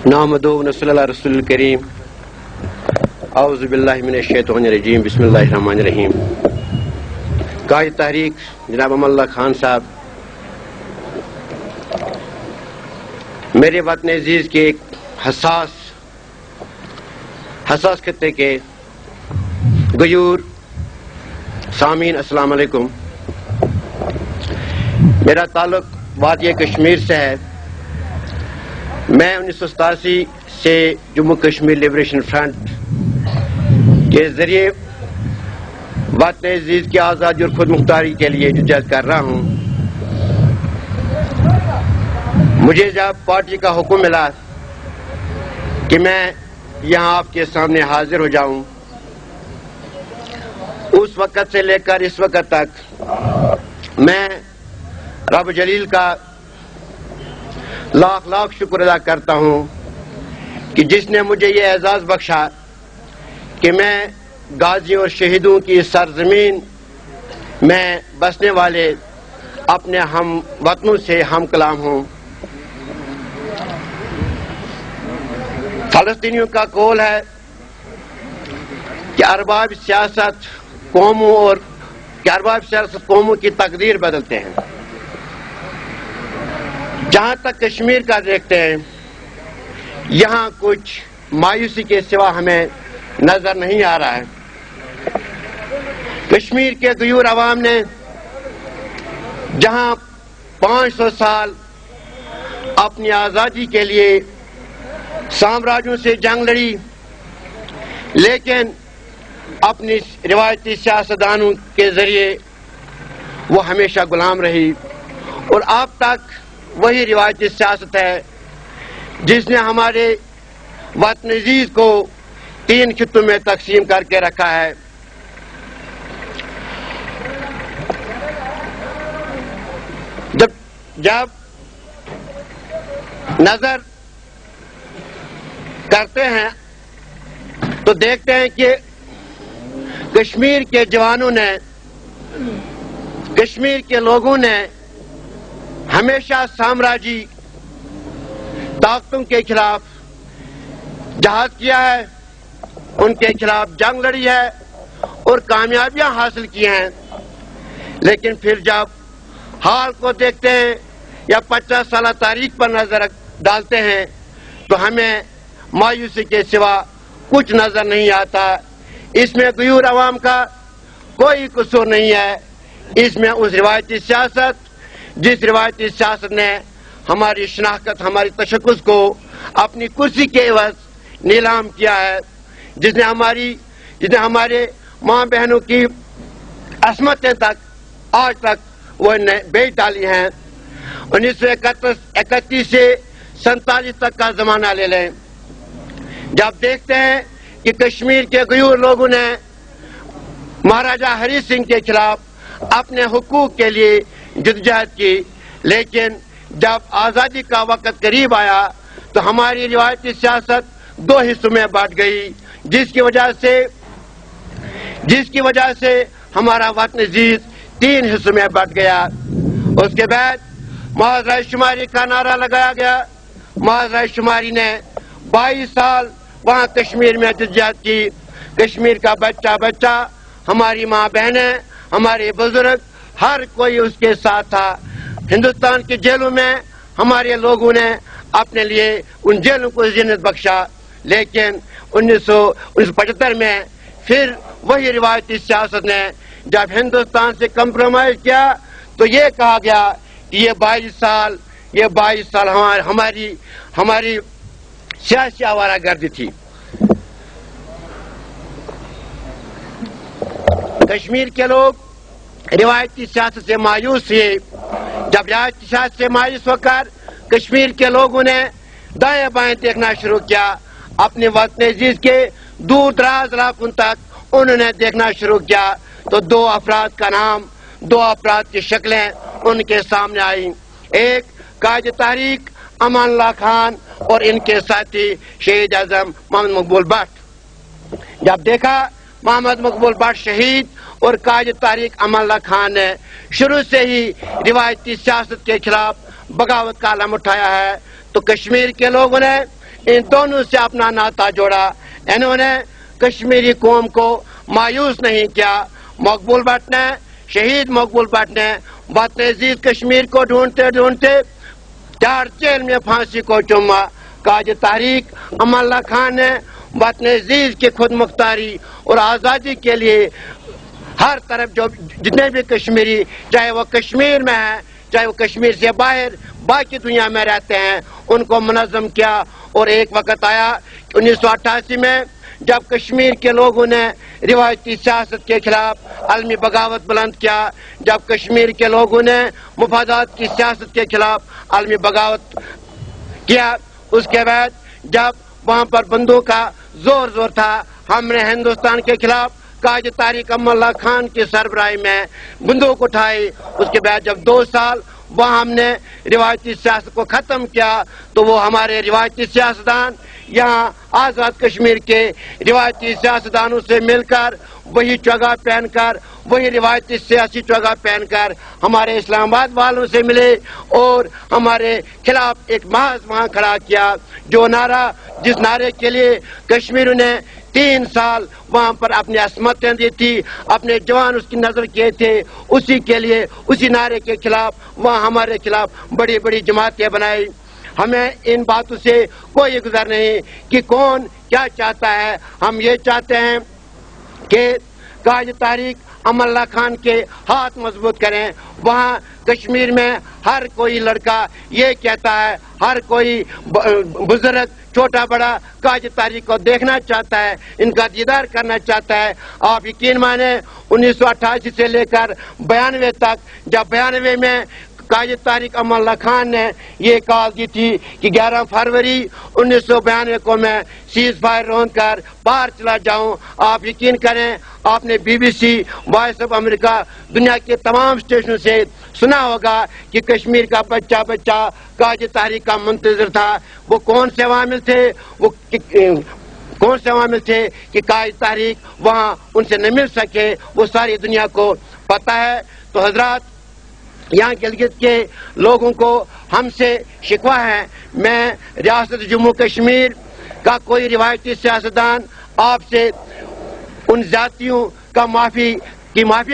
نحمدہ ونصلی علی رسول الکریم اعوذ باللہ من الشیطان الرجیم بسم اللہ الرحمن الرحیم. قائد تحریک جناب امان اللہ خان صاحب، میرے وطن عزیز کے ایک حساس خطے کے غیور سامعین، السلام علیکم. میرا تعلق وادی کشمیر سے ہے. میں 1987 سے جموں کشمیر لبریشن فرنٹ کے ذریعے وطن عزیز کی آزادی اور خود مختاری کے لیے جدوجہد کر رہا ہوں. مجھے جب پارٹی کا حکم ملا کہ میں یہاں آپ کے سامنے حاضر ہو جاؤں، اس وقت سے لے کر اس وقت تک میں رب جلیل کا لاکھ لاکھ شکر ادا کرتا ہوں کہ جس نے مجھے یہ اعزاز بخشا کہ میں غازیوں اور شہیدوں کی سرزمین میں بسنے والے اپنے ہم وطنوں سے ہم کلام ہوں. فلسطینیوں کا قول ہے کہ ارباب سیاست قوموں کی تقدیر بدلتے ہیں. جہاں تک کشمیر کا دیکھتے ہیں، یہاں کچھ مایوسی کے سوا ہمیں نظر نہیں آ رہا ہے. کشمیر کے غیور عوام نے جہاں 500 سال اپنی آزادی کے لیے سامراجوں سے جنگ لڑی، لیکن اپنی روایتی سیاستدانوں کے ذریعے وہ ہمیشہ غلام رہی، اور اب تک وہی روایتی سیاست ہے جس نے ہمارے وطن عزیز کو 3 خطوں میں تقسیم کر کے رکھا ہے. جب نظر کرتے ہیں تو دیکھتے ہیں کہ کشمیر کے جوانوں نے، کشمیر کے لوگوں نے ہمیشہ سامراجی طاقتوں کے خلاف جہاد کیا ہے، ان کے خلاف جنگ لڑی ہے اور کامیابیاں حاصل کی ہیں. لیکن پھر جب حال کو دیکھتے ہیں یا 50 سالہ تاریخ پر نظر ڈالتے ہیں تو ہمیں مایوسی کے سوا کچھ نظر نہیں آتا. اس میں غیور عوام کا کوئی قصور نہیں ہے. اس میں اس روایتی سیاست، جس روایتی سیاست نے ہماری شناخت، ہماری تشخص کو اپنی کرسی کے عوض نیلام کیا ہے، جس نے ہمارے ماں بہنوں کی عصمتیں تک آج تک وہ بیچ ڈالی ہیں. 1931 سے 47 تک کا زمانہ لے لیں. جب دیکھتے ہیں کہ کشمیر کے غیور لوگوں نے مہاراجہ ہری سنگھ کے خلاف اپنے حقوق کے لیے جدوجہد کی، لیکن جب آزادی کا وقت قریب آیا تو ہماری روایتی سیاست 2 حصوں میں بٹ گئی، جس کی وجہ سے ہمارا وطن عزیز 3 حصوں میں بٹ گیا. اس کے بعد محض رائے شماری کا نعرہ لگایا گیا. محض رائے شماری نے 22 سال وہاں کشمیر میں جدوجہد کی. کشمیر کا بچہ، ہماری ماں بہنیں، ہمارے بزرگ، ہر کوئی اس کے ساتھ تھا. ہندوستان کی جیلوں میں ہمارے لوگوں نے اپنے لیے ان جیلوں کو زینت بخشا، لیکن 1975 میں پھر وہی روایتی سیاست نے جب ہندوستان سے کمپرومائز کیا تو یہ کہا گیا کہ یہ 22 سال ہماری سیاسی آوارہ گردی تھی. کشمیر کے لوگ روایتی سیاست سے مایوس ہوئے. جب روایتی سیاست سے مایوس ہو کر کشمیر کے لوگوں نے دائیں بائیں دیکھنا شروع کیا، اپنے وطن عزیز کے دور دراز علاقوں تک انہوں نے دیکھنا شروع کیا، تو 2 افراد کا نام، 2 افراد کی شکلیں ان کے سامنے آئیں. ایک قائد تحریک امان اللہ خان اور ان کے ساتھی شہید اعظم محمد مقبول بٹ. جب دیکھا محمد مقبول بٹ شہید اور قائد تحریک امان اللہ خان نے شروع سے ہی روایتی سیاست کے خلاف بغاوت کا علم اٹھایا ہے، تو کشمیر کے لوگوں نے इन दोनों से अपना नाता जोड़ा। इन्होंने कश्मीरी कौम को मायूस नहीं किया। मकबूल भट्ट ने, शहीद मकबूल भट्ट ने बदतजीज कश्मीर को ढूंढते ढूंढते चार जेल में फांसी को चूमा। कायद तहरीक अमल्ला खान ने बदतजीज की खुद मुख्तारी और आज़ादी के लिए हर तरफ जो जितने भी कश्मीरी, चाहे वो कश्मीर में है चाहे वो कश्मीर से बाहर बाकी दुनिया में रहते हैं, उनको मुनज़्ज़म किया। और एक वक्त आया 1988 में जब कश्मीर के लोगों ने रिवायती सियासत के खिलाफ अलमी बगावत बुलंद किया, जब कश्मीर के लोगों ने मुफादात की सियासत के खिलाफ अलमी बगावत किया, उसके बाद जब वहाँ पर बंदूक का जोर जोर था, हमने हिंदुस्तान के खिलाफ कायद तारिक अमल्ला खान की सरबराही में बंदूक उठाई। उसके बाद जब 2 साल वहाँ हमने रिवायती सियासत को खत्म किया, तो वो हमारे रिवायती सियासतदान यहाँ आज़ाद कश्मीर के रिवायती सियासतदानों से मिलकर वही चोगा पहनकर, वही रिवायती सियासी चोगा पहनकर हमारे इस्लामाबाद वालों से मिले और हमारे खिलाफ एक महज वहाँ खड़ा किया। जो नारा, जिस नारे के लिए कश्मीर ने 3 साल वहाँ पर अपनी असमतें दी थी, अपने जवान उसकी नजर किए थे, उसी के लिए, उसी नारे के खिलाफ वहाँ हमारे खिलाफ बड़ी बड़ी जमातें बनाई। हमें इन बातों से कोई गुजर नहीं कि कौन क्या चाहता है। हम ये चाहते हैं कि कायद तारिक अमल्ला खान के हाथ मजबूत करें। वहाँ कश्मीर में हर कोई लड़का ये कहता है, हर कोई बुजुर्ग छोटा बड़ा कायद तारिक को देखना चाहता है, इनका दीदार करना चाहता है। आप यकीन माने 1988 से लेकर 92 तक, जब 92 में कायद तारिक अमल्ला खान ने ये कॉल की थी कि 11 फरवरी 1992 को मैं सीज फायर रोक कर बाहर चला जाऊं, आप यकीन करें, आपने BBC, वॉइस ऑफ अमेरिका, दुनिया के तमाम स्टेशनों से सुना होगा कि कश्मीर का बच्चा बच्चा कायद तारिक का मुंतजर था। वो कौन से अवामिल थे, वो कौन से अवामिल थे कि कायद तारिक वहाँ उनसे न मिल सके, वो सारी दुनिया को पता है। तो हजरात, यहाँ गिलगित के लोगों को हमसे शिकवा है। मैं रियासत जम्मू कश्मीर का कोई रिवायती सियासतदान आपसे उन जातियों का माफी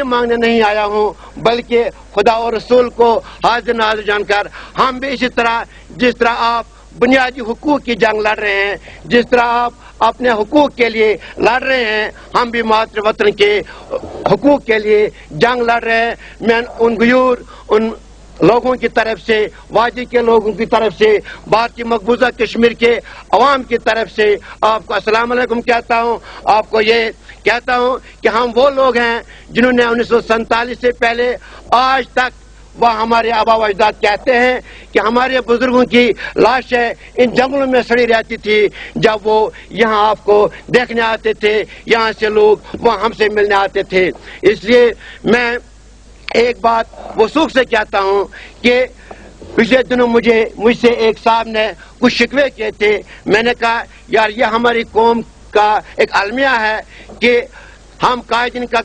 मांगने नहीं आया हूँ, बल्कि खुदा और रसूल को हाजिर नाज़िर जानकर हम भी इसी तरह, जिस तरह आप बुनियादी हुकूक की जंग लड़ रहे हैं, जिस तरह आप अपने हुकूक के लिए लड़ रहे हैं, हम भी मातृ वतन के हुकूक के लिए जंग लड़ रहे हैं। मैं उन गयूर, उन लोगों की तरफ से, वादी के लोगों की तरफ से, भारतीय मकबूजा कश्मीर के अवाम की तरफ से आपको अस्सलाम वालेकुम कहता हूँ। आपको ये कहता हूँ कि हम वो लोग हैं जिन्होंने 1947 से पहले आज तक, वह हमारे आबा अजदाद कहते हैं कि हमारे बुजुर्गों की लाशें इन जंगलों में सड़ी रहती थी। जब वो यहाँ आपको देखने आते थे, यहाँ से लोग वहाँ हमसे मिलने आते थे। इसलिए मैं एक बात वसूख से कहता हूँ कि पिछले दिनों मुझसे एक साहब ने कुछ शिकवे किए थे। मैंने कहा यार, ये हमारी कौम का एक अलमिया है कि हम कायदीन का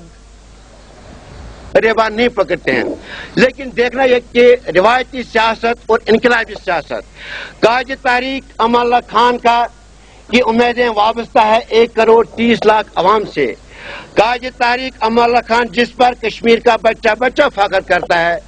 रेबान नहीं पकड़ते हैं, लेकिन देखना यह कि रिवायती सियासत और इनकलाबी सियासत, कायद तारिक अमल्ला खान का की उम्मीदें वाबस्ता है 1 करोड़ 30 लाख अवाम से। कायद तारिक अमल्ला खान जिस पर कश्मीर का बच्चा बच्चा फख्र करता है,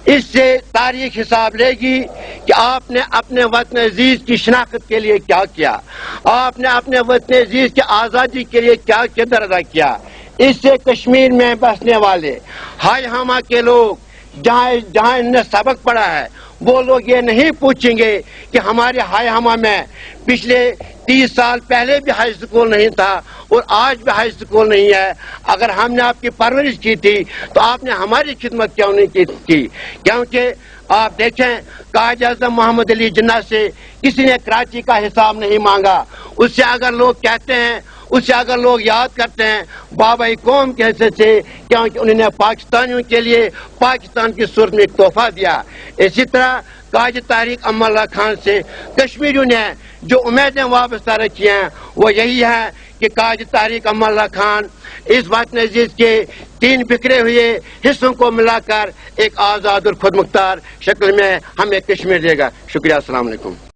इससे तारीख हिसाब लेगी कि आपने अपने वतन अजीज की शनाख्त के लिए क्या किया, आपने अपने वतन अजीज की आज़ादी के लिए क्या किरदार अदा किया। इससे कश्मीर में बसने वाले हाय हमा के लोग, जहाँ इन्हें सबक पढ़ा है, वो लोग ये नहीं पूछेंगे कि हमारे हाय हमा में पिछले 30 साल पहले भी हाई स्कूल नहीं था और आज भी हाई स्कूल नहीं है। अगर हमने आपकी परवरिश की थी तो आपने हमारी खिदमत क्यों नहीं की थी? क्योंकि आप देखें, कायद आज़म मोहम्मद अली जिन्ना से किसी ने कराची का हिसाब नहीं मांगा। उससे अगर लोग कहते हैं, उससे अगर लोग याद करते हैं बाबा कौम कैसे थे, क्योंकि उन्होंने पाकिस्तानियों के लिए पाकिस्तान की सूरत में एक तोहफा दिया। इसी तरह कायद तारिक अमल्ला खान से कश्मीरियों ने जो उम्मीदें वाबस्ता रखी हैं वो यही है कि कायद तारिक अमल्ला खान इस वतन अजीज के 3 बिखरे हुए हिस्सों को मिलाकर एक आज़ाद और खुद मुख्तार शक्ल में हमें कश्मीर देगा। शुक्रिया, अस्सलाम वालेकुम।